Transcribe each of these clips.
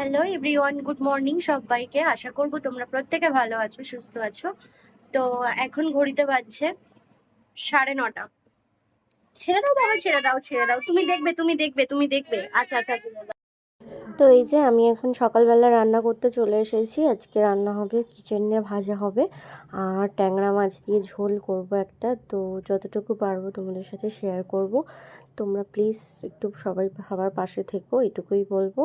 Hello everyone, good morning সবাইকে। আশা করব তোমরা প্রত্যেকে ভালো আছো, সুস্থ আছো। তো এখন ঘড়িতে বাজছে 9:30। ছেড়ে দাও বাবা, ছেড়ে দাও, ছেড়ে দাও। তুমি দেখবে। আচ্ছা আচ্ছা আচ্ছা। তো এই যে আমি এখন সকালবেলা রান্না করতে চলে এসেছি। আজকে রান্না হবে কিচেন নিয়ে ভাজা হবে, আর ট্যাংরা মাছ দিয়ে ঝোল করব একটা। তো যতটুকু পারবো তোমাদের সাথে শেয়ার করব। তোমরা প্লিজ একটু সবাই সবার পাশে থেকো, এটুকুই বলবো।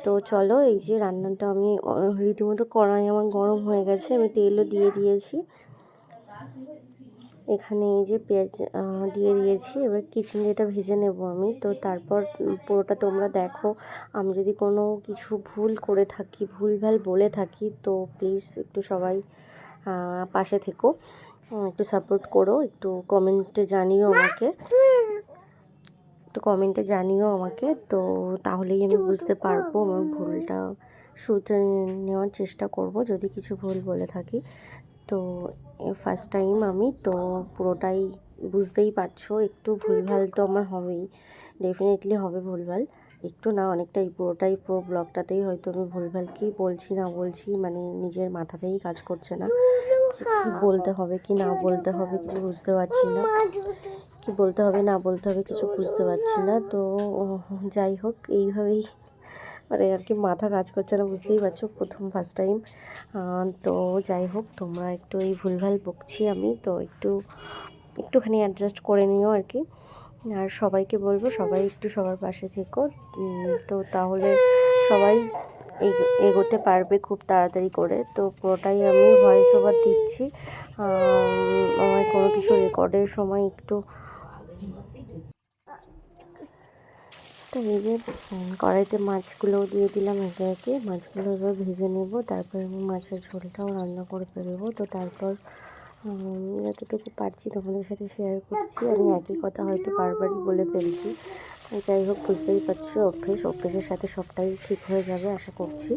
তো চলো, এই যে রান্নাটা আমি রীতিমতো কড়াই আমার গরম হয়ে গেছে, আমি তেলও দিয়ে দিয়েছি। এখানে এই যে পেঁয়াজ দিয়ে দিয়েছি। এবার যেটা ভেজে নেব আমি। তো তারপর পুরোটা তোমরা দেখো। আমি যদি কোনো কিছু ভুল করে থাকি, ভুলভাল বলে থাকি, তো প্লিজ একটু সবাই পাশে থেকো, একটু সাপোর্ট করো, একটু কমেন্টে জানিও আমাকে। তো তাহলেই আমি বুঝতে পারবো, আমার ভুলটা শুধরে নেওয়ার চেষ্টা করব যদি কিছু ভুল বলে থাকি। তো ফার্স্ট টাইম আমি, তো পুরোটাই বুঝতেই পারছো, একটু ভুলভাল তো আমার হবেই, ডেফিনেটলি হবে ভুলভাল। একটু না, অনেকটাই, পুরো ব্লগটাতেই হয়তো আমি ভুলভাল কী বলছি না বলছি, মানে নিজের মাথাতেই কাজ করছে না, যে কী বলতে হবে কি না বলতে হবে কিছু বুঝতে পারছি না, কি বলতে হবে না বলতে হবে কিছু বুঝতে পারছি না। তো যাই হোক, এইভাবেই মানে আর কি মাথা কাজ করছে না, বুঝতেই পারছো, ফার্স্ট টাইম। তো যাই হোক, তোমরা একটু এই ভুলভাল বকছি আমি, তো একটুখানি অ্যাডজাস্ট করে নিও আর কি। আর সবাইকে বলবো, সবাই একটু সবার পাশে থেকো। তো তাহলে সবাই এগোতে পারবে খুব তাড়াতাড়ি করে। তো পুরোটাই আমি ভয়েস ওভার দিচ্ছি। আমার কোনো কিছু রেকর্ডের সময় একটু। তো এই যে কড়াইতে মাছগুলোও দিয়ে দিলাম একে একে। মাছগুলো এবার ভেজে নেব, তারপর আমি মাছের ঝোলটাও রান্না করে ফেলবো। তো তারপর যতটুকু পারছি তোমাদের সাথে শেয়ার করছি। আমি একই কথা হয়তো বারবারই বলে ফেলছি, যাই হোক, বুঝতেই পারছো, অভ্যেসের সাথে সবটাই ঠিক হয়ে যাবে আশা করছি।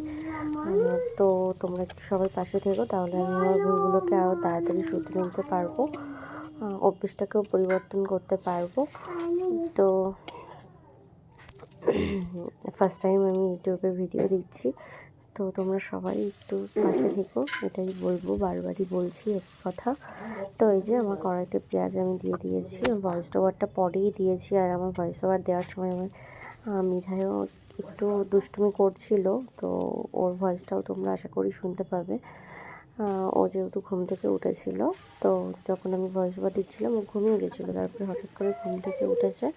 তো তোমরা একটু সবাই পাশে থেকো, তাহলে আমি আমার ভুলগুলোকে আরও তাড়াতাড়ি শুধরে নিতে পারবো, অভ্যেসটাকেও পরিবর্তন করতে পারবো। তো ফার্স্ট টাইম আমি ইউটিউবে ভিডিও দিচ্ছি, তো তোমরা সবাই একটু পাশে থেকো, এটাই বলবো, বারবারই বলছি এক কথা। তো এই যে আমার কড়াইতে পেঁয়াজ আমি দিয়ে দিয়েছি, ভয়েস ওভারটা পরেই দিয়েছি। আর আমার ভয়েস ওভার দেওয়ার সময় আমার মিঠাইও একটু দুষ্টুমি করছিল, তো ওর ভয়েসটাও তোমরা আশা করি শুনতে পাবে। ও যেহেতু ঘুম থেকে উঠেছিল, তো যখন আমি ভয়েস ওভার দিচ্ছিলাম ও ঘুমিয়ে গেছিলো, তারপরে হঠাৎ করে ঘুম থেকে উঠেছে।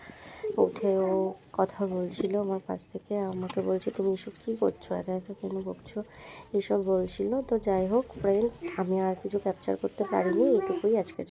উঠে ও কথা বলছিল আমার পাশ থেকে, আমাকে বলছে তুমি এসব কী করছো, একা একা কেন বকছো, এসব বলছিল। তো যাই হোক ফ্রেন্ড, আমি আর কিছু ক্যাপচার করতে পারিনি, এটুকুই আজকের।